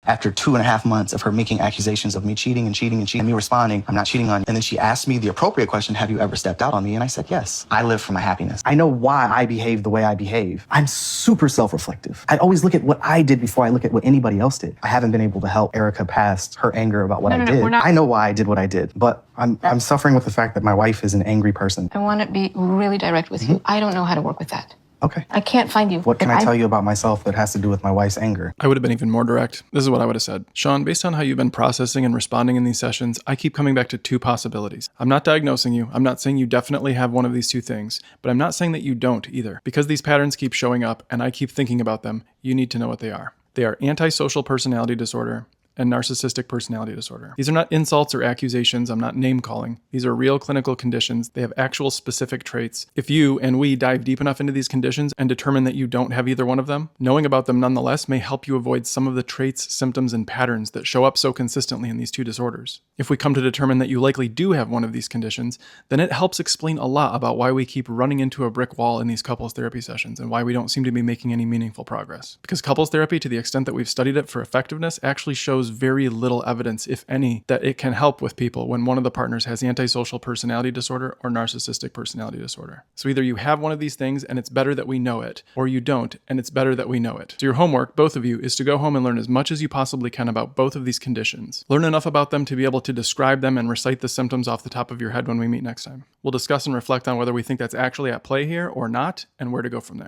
after 2.5 months of her making accusations of me cheating and cheating and cheating, and me responding, I'm not cheating on you. And then she asked me the appropriate question, have you ever stepped out on me? And I said, yes. I live for my happiness. I know why I behave the way I behave. I'm super self-reflective. I always look at what I did before I look at what anybody else did. I haven't been able to help Erica past her anger about what I did. I know why I did what I did, but I'm suffering with the fact that my wife is an angry person. I want to be really direct with you. I don't know how to work with that. Okay. I can't find you. What can I tell you about myself that has to do with my wife's anger? I would have been even more direct. This is what I would have said. Sean, based on how you've been processing and responding in these sessions, I keep coming back to two possibilities. I'm not diagnosing you. I'm not saying you definitely have one of these two things, but I'm not saying that you don't either. Because these patterns keep showing up and I keep thinking about them, you need to know what they are. They are Antisocial Personality Disorder and Narcissistic Personality Disorder. These are not insults or accusations. I'm not name calling. These are real clinical conditions. They have actual specific traits. If you and we dive deep enough into these conditions and determine that you don't have either one of them, knowing about them nonetheless may help you avoid some of the traits, symptoms, and patterns that show up so consistently in these two disorders. If we come to determine that you likely do have one of these conditions, then it helps explain a lot about why we keep running into a brick wall in these couples therapy sessions and why we don't seem to be making any meaningful progress. Because couples therapy, to the extent that we've studied it for effectiveness, actually shows very little evidence, if any, that it can help with people when one of the partners has antisocial personality disorder or narcissistic personality disorder. So either you have one of these things and it's better that we know it, or you don't and it's better that we know it. So your homework, both of you, is to go home and learn as much as you possibly can about both of these conditions. Learn enough about them to be able to describe them and recite the symptoms off the top of your head when we meet next time. We'll discuss and reflect on whether we think that's actually at play here or not, and where to go from there.